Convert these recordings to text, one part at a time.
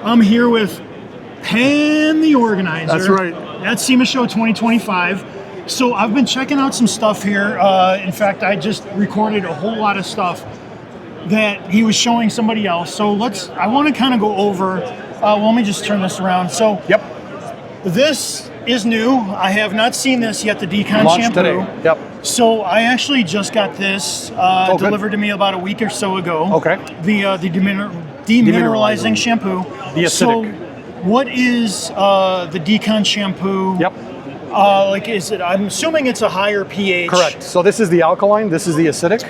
I'm here with Pan the organizer. That's right. At SEMA Show 2025. So I've been checking out some stuff here. In fact, I just recorded a whole lot of stuff that he was showing somebody else. So I want to kind of go over, let me just turn this around. So Yep. this is new. I have not seen this yet, the Decon Launched shampoo. today. Yep. So I actually just got this delivered to me about a week or so ago. Okay. The demineralizing shampoo. The acidic. So what is the Decon shampoo? Yep. I'm assuming it's a higher pH. Correct. So this is the alkaline, this is the acidic.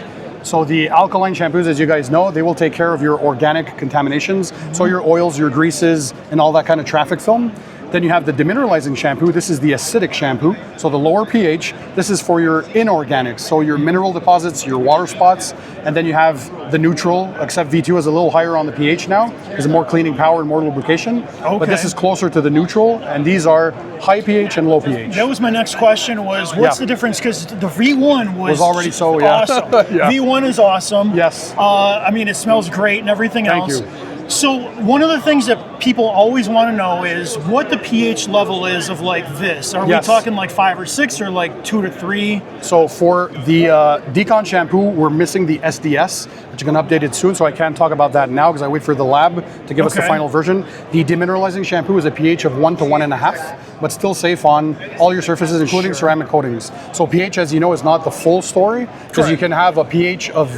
So the alkaline shampoos, as you guys know, they will take care of your organic contaminations. So your oils, your greases, and all that kind of traffic film. Then you have the demineralizing shampoo. This is the acidic shampoo. So the lower pH, this is for your inorganics. So your mineral deposits, your water spots. And then you have the neutral, except V2 is a little higher on the pH now. There's more cleaning power and more lubrication. Okay. But this is closer to the neutral. And these are high pH and low pH. That was my next question was, what's the difference? Because the V1 was already so, yeah. awesome. Yeah. V1 is awesome. Yes. I mean, it smells great and everything Thank else. you. So one of the things that people always want to know is what the pH level is of like this. Are we talking like 5 or 6 or like 2 to 3? So for the Decon shampoo, we're missing the SDS, which is going to update it soon, so I can't talk about that now because I wait for the lab to give us the final version. The demineralizing shampoo is a pH of 1 to 1.5, but still safe on all your surfaces, including ceramic coatings. So pH, as you know, is not the full story, because you can have a pH of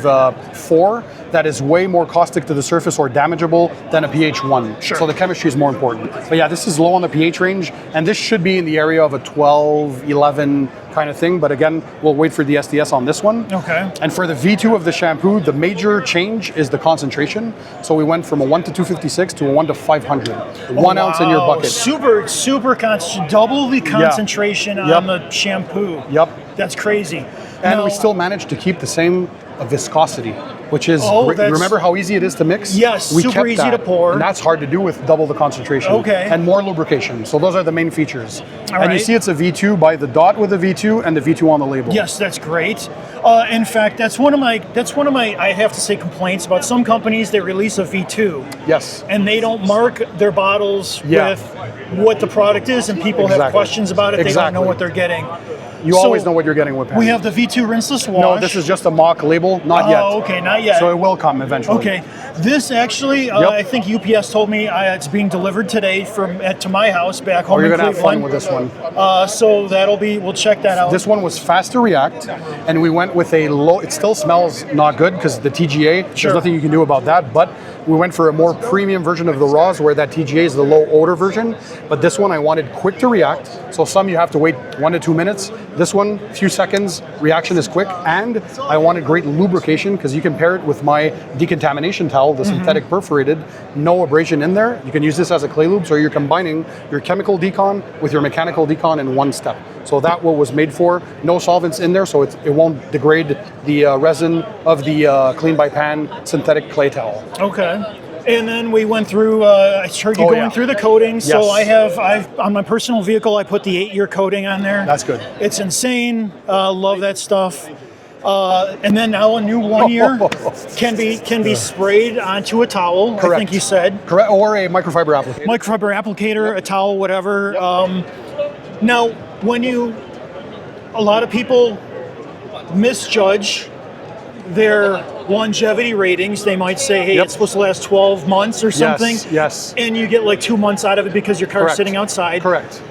4 that is way more caustic to the surface or damageable than a pH 1. Sure. So the chemistry is more important. But yeah, this is low on the pH range, and this should be in the area of a 12, 11 kind of thing. But again, we'll wait for the SDS on this one. Okay. And for the V2 of the shampoo, the major change is the concentration. So we went from a 1 to 256 to a 1 to 500. 1 ounce in your bucket. Super double the concentration on the shampoo. Yep. That's crazy. And we still managed to keep the same viscosity, which is, remember how easy it is to mix? Yes, we super kept easy that, to pour. And that's hard to do with double the concentration. Okay. And more lubrication. So those are the main features. All and right. you see it's a V2 by the dot with a V2 and the V2 on the label. Yes, that's great. In fact, that's one of my I have to say complaints about some companies. They release a V2. Yes. And they don't mark their bottles with what the product is, and people have questions about it. They don't know what they're getting. You always know what you're getting with Pan. We have the V2 rinseless wash. No, this is just a mock label, not yet. Oh, okay, not yet. So it will come eventually. Okay, this actually, I think UPS told me it's being delivered today to my house back home in Cleveland. You're gonna have fun with this one. So we'll check that out. This one was fast to react, and we went with a low. It still smells not good because the TGA. There's nothing you can do about that. But we went for a more premium version of the raws, where that TGA is the low odor version. But this one I wanted quick to react. So some you have to wait 1 to 2 minutes. This one, a few seconds, reaction is quick, and I wanted great lubrication because you can pair it with my decontamination towel, the synthetic perforated, no abrasion in there. You can use this as a clay lube, so you're combining your chemical decon with your mechanical decon in one step. So that what was made for. No solvents in there, so it won't degrade the resin of the Clean by Pan synthetic clay towel. Okay. And then we went through, I heard you going through the coatings. Yes. So I've on my personal vehicle, I put the 8-year coating on there. That's good. It's insane. Love that stuff. And then now a new 1 year can be sprayed onto a towel. Correct. I think you said. Correct, or a microfiber applicator. Microfiber applicator, a towel, whatever. Now, a lot of people misjudge their longevity ratings. They might say, hey, it's supposed to last 12 months or something. Yes. And you get like 2 months out of it because your car's sitting outside. Correct.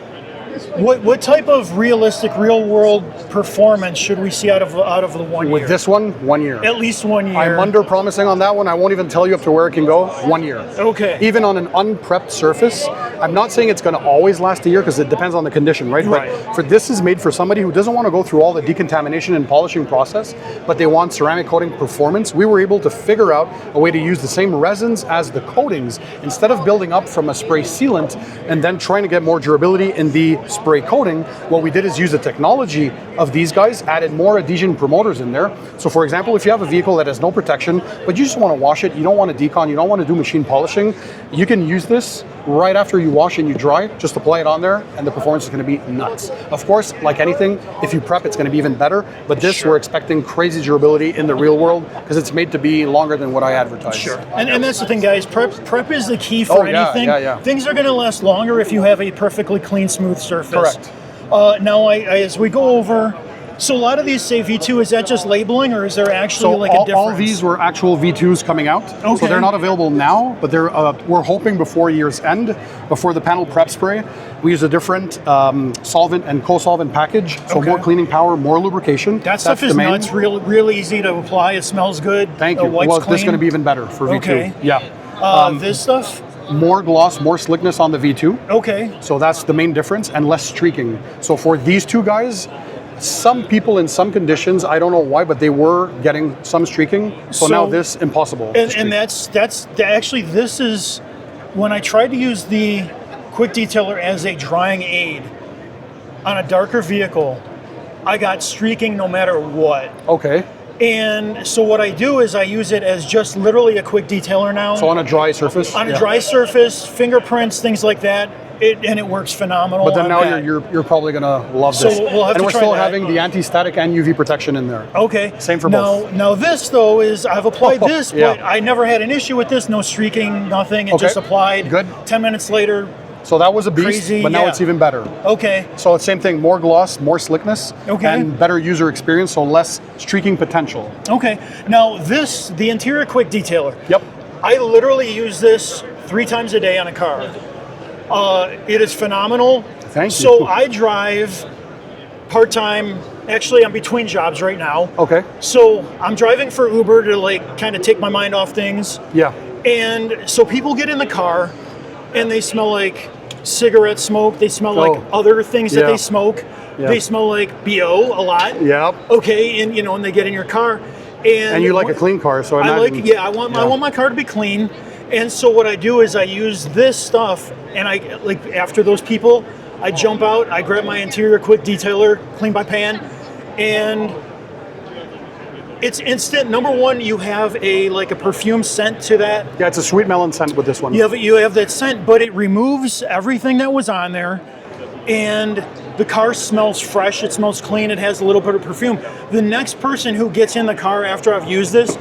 What type of realistic, real-world performance should we see out of the 1 year? With this one, 1 year. At least 1 year. I'm under-promising on that one. I won't even tell you up to where it can go. 1 year. Okay. Even on an unprepped surface, I'm not saying it's going to always last a year because it depends on the condition, right? Right. But this is made for somebody who doesn't want to go through all the decontamination and polishing process, but they want ceramic coating performance. We were able to figure out a way to use the same resins as the coatings instead of building up from a spray sealant and then trying to get more durability in the spray coating. What we did is use the technology of these guys, added more adhesion promoters in there. So for example, if you have a vehicle that has no protection, but you just want to wash it, you don't want to decon, you don't want to do machine polishing, you can use this right after you wash and you dry, just apply it on there, and the performance is going to be nuts. Of course, like anything, if you prep, it's going to be even better. But this, we're expecting crazy durability in the real world because it's made to be longer than what I advertised. Sure. And that's the thing, guys. Prep is the key for anything. Yeah. Things are going to last longer if you have a perfectly clean, smooth surface. Correct. Now, as we go over, so a lot of these say V2, is that just labeling, or is there actually like a difference? All these were actual V2s coming out. Okay. So they're not available now, but they're we're hoping before year's end, before the panel prep spray, we use a different solvent and co-solvent package. So more cleaning power, more lubrication. That stuff is nuts, real easy to apply. It smells good. Thank you. Well, this is going to be even better for V2. Okay. Yeah. This stuff? More gloss, more slickness on the V2. Okay. So that's the main difference, and less streaking. So for these two guys, some people in some conditions, I don't know why, but they were getting some streaking. So now this, impossible. And that's actually, this is, when I tried to use the quick detailer as a drying aid on a darker vehicle, I got streaking no matter what. Okay. And so what I do is I use it as just literally a quick detailer now. So on a dry surface? On a dry surface, fingerprints, things like that. It works phenomenal. But then now you're probably gonna love this. So we'll have and to we're try still that. having the anti-static and UV protection in there. Okay. Same for both. Now this though is I've applied this, but I never had an issue with this. No streaking, nothing. It just applied. Good. 10 minutes later. So that was a beast, Crazy, but now it's even better. Okay. So it's same thing, more gloss, more slickness, and better user experience, so less streaking potential. Okay. Now this, the interior quick detailer. Yep. I literally use this 3 times a day on a car. It is phenomenal. Thank you. So I drive part-time. Actually, I'm between jobs right now. Okay. So I'm driving for Uber to like kind of take my mind off things. Yeah. And so people get in the car and they smell like cigarette smoke. They smell like other things that they smoke. Yeah. They smell like BO a lot. Yep. Okay, and and they get in your car. And you like a clean car, so I imagine. I want my car to be clean. And so what I do is I use this stuff, and I like after those people, I jump out, I grab my interior quick detailer, clean by pan, and it's instant. Number one, you have a perfume scent to that. Yeah, it's a sweet melon scent with this one. You have that scent, but it removes everything that was on there, and the car smells fresh. It smells clean. It has a little bit of perfume. The next person who gets in the car after I've used this,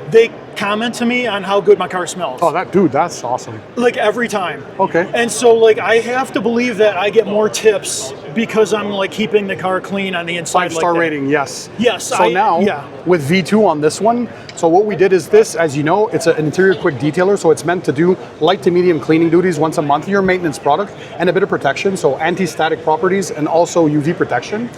they comment to me on how good my car smells. Oh, that's awesome. Like every time. Okay. And so I have to believe that I get more tips because I'm keeping the car clean on the inside. 5-star rating, yes. Yes. So with V2 on this one, so what we did is this, as you know, it's an interior quick detailer, so it's meant to do light to medium cleaning duties once a month, your maintenance product, and a bit of protection, so anti-static properties and also UV protection.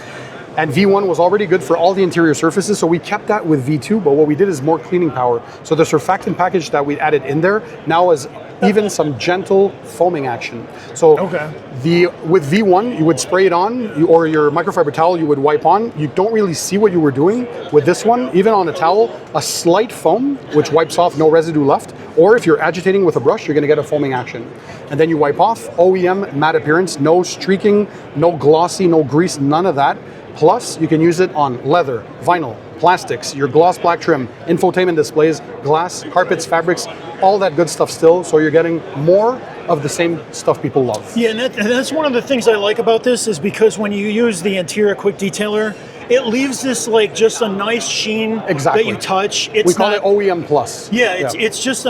And V1 was already good for all the interior surfaces, so we kept that with V2, but what we did is more cleaning power. So the surfactant package that we added in there now is even some gentle foaming action. So with V1, you would spray it on, or your microfiber towel you would wipe on. You don't really see what you were doing. With this one, even on a towel, a slight foam, which wipes off, no residue left. Or if you're agitating with a brush, you're gonna get a foaming action. And then you wipe off, OEM matte appearance, no streaking, no glossy, no grease, none of that. Plus, you can use it on leather, vinyl, plastics, your gloss black trim, infotainment displays, glass, carpets, fabrics, all that good stuff still. So you're getting more of the same stuff people love. Yeah, and that's one of the things I like about this is because when you use the interior quick detailer, it leaves this just a nice sheen that you touch. We call it OEM plus. Yeah, it's just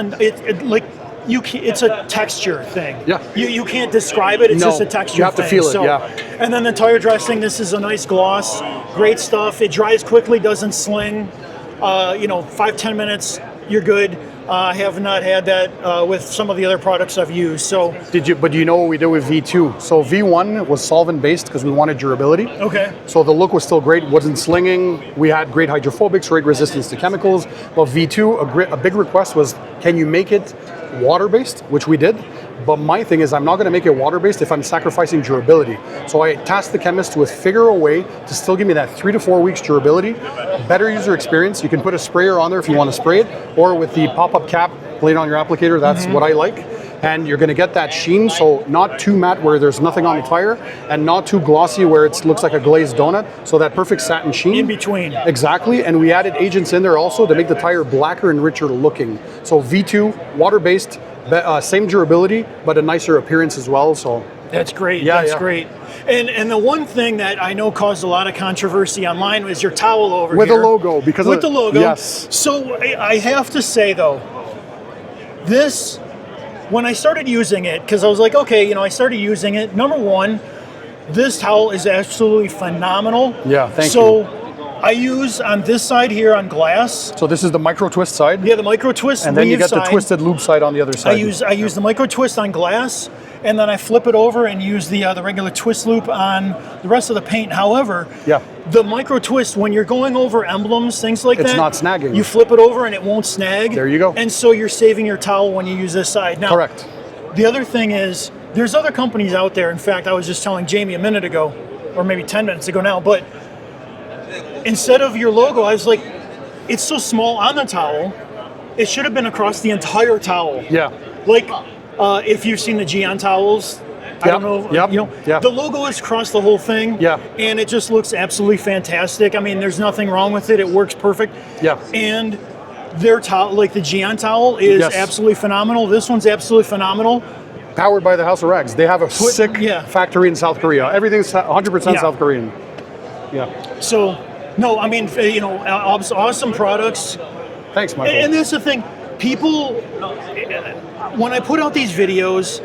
it's a texture thing. Yeah. You can't describe it. It's just a texture thing. You have to feel it, yeah. And then the tire dressing, this is a nice gloss. Great stuff. It dries quickly, doesn't sling. 5-10 minutes, you're good. I have not had that with some of the other products I've used. So But do you know what we did with V2? So V1 was solvent based because we wanted durability. Okay. So the look was still great, wasn't slinging. We had great hydrophobics, great resistance to chemicals. But V2, a big request was, can you make it water-based, which we did. But my thing is I'm not going to make it water-based if I'm sacrificing durability. So I tasked the chemist to figure a way to still give me that 3 to 4 weeks durability, better user experience. You can put a sprayer on there if you want to spray it, or with the pop-up cap, lay it on your applicator. That's what I like. And you're going to get that sheen, so not too matte where there's nothing on the tire, and not too glossy where it looks like a glazed donut. So that perfect satin sheen. In between. Exactly, and we added agents in there also to make the tire blacker and richer looking. So V2, water-based, Same durability, but a nicer appearance as well. So that's great. Yeah, that's yeah. great. And the one thing that I know caused a lot of controversy online was your towel over with here. the logo, because with the logo. Yes. So I have to say though, this, when I started using it, because I was like, okay, I started using it. Number one, this towel is absolutely phenomenal. Yeah, thank you. So I use on this side here on glass. So this is the micro twist side. Yeah, the micro twist. And then you get side. the twisted lube side on the other side. I use the micro twist on glass, and then I flip it over and use the regular twist loop on the rest of the paint. However, Yeah. the micro twist, when you're going over emblems, things like that, It's not snagging. You flip it over and it won't snag. There you go. And so you're saving your towel when you use this side. Now, Correct. the other thing is, there's other companies out there. In fact, I was just telling Jamie a minute ago, or maybe 10 minutes ago now, but instead of your logo, I was like, it's so small on the towel, it should have been across the entire towel. Yeah. Like, if you've seen the Gion towels, I don't know, Yep. the logo is across the whole thing. Yeah. And it just looks absolutely fantastic. I mean, there's nothing wrong with it. It works perfect. Yeah. And their towel, like the Gion towel, is Yes. absolutely phenomenal. This one's absolutely phenomenal. Powered by the House of Rags. They have a sick yeah. factory in South Korea. Everything's 100% Yeah. South Korean. Yeah. So, no, I mean, awesome products. Thanks, Michael. And that's the thing. People, when I put out these videos,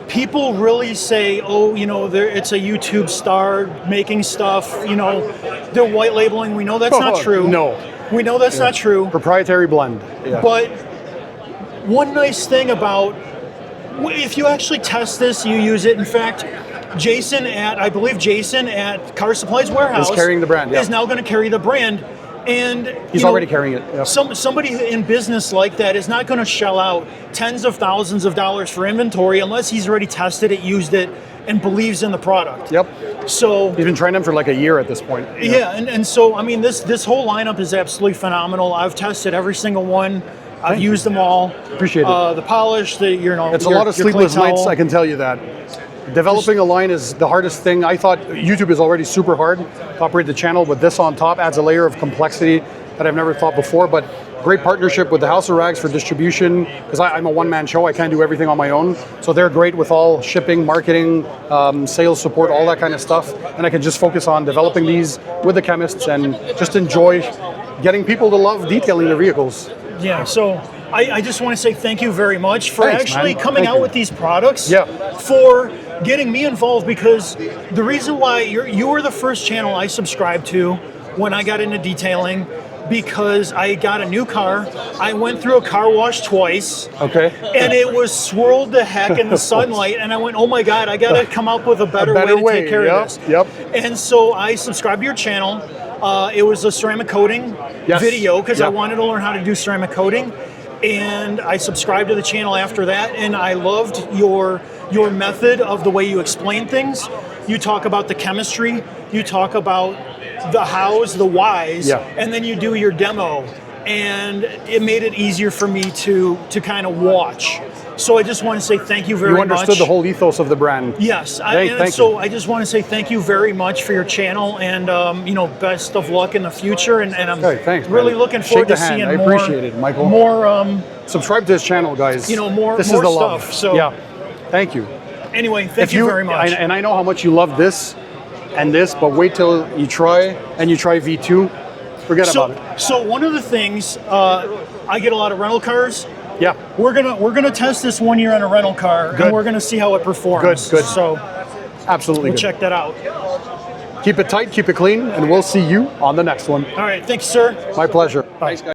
people really say, oh, it's a YouTube star making stuff, they're white labeling. We know that's not true. No. We know that's not true. Proprietary blend. Yeah. But one nice thing about, if you actually test this, you use it. In fact, I believe Jason at Car Supplies Warehouse is carrying the brand. Yeah. is now going to carry the brand. And he's already carrying it. Yeah. Somebody in business like that is not going to shell out tens of thousands of dollars for inventory unless he's already tested it, used it, and believes in the product. Yep. So he's been trying them for like a year at this point. Yeah, and so I mean, this whole lineup is absolutely phenomenal. I've tested every single one. I've used them all. Appreciate it. The polish, it's a lot of sleepless nights. I can tell you that. Developing a line is the hardest thing. I thought YouTube is already super hard to operate the channel, but this on top adds a layer of complexity that I've never thought before. But great partnership with the House of Rags for distribution, because I'm a one-man show. I can't do everything on my own. So they're great with all shipping, marketing, sales support, all that kind of stuff. And I can just focus on developing these with the chemists and just enjoy getting people to love detailing their vehicles. Yeah, so I just want to say thank you very much for Thanks, actually man. coming Thank out you. with these products. Yeah. For getting me involved, because the reason why you were the first channel I subscribed to when I got into detailing, because I got a new car. I went through a car wash twice. Okay. And it was swirled to heck in the sunlight, and I went, oh my God, I got to come up with a better way to take care of this. Yep. And so I subscribed to your channel. It was a ceramic coating video, because I wanted to learn how to do ceramic coating. And I subscribed to the channel after that, and I loved your method of the way you explain things. You talk about the chemistry, you talk about the hows, the whys, and then you do your demo. And it made it easier for me to kind of watch. So I just want to say thank you very much. You understood the whole ethos of the brand. Yes. Thank you. I just want to say thank you very much for your channel, and best of luck in the future. And I'm really looking forward to seeing I more. appreciate it, Michael. More. Subscribe to his channel, guys. More. This more is the stuff. love. So yeah. Thank you. Anyway, thank you very much. And I know how much you love this and this, but wait till you try V2. Forget about it. So one of the things, I get a lot of rental cars. Yeah. We're gonna test this 1 year on a rental car, and we're gonna see how it performs. Good. So absolutely. We'll check that out. Keep it tight, keep it clean, and we'll see you on the next one. All right, thanks, sir. My pleasure. Bye.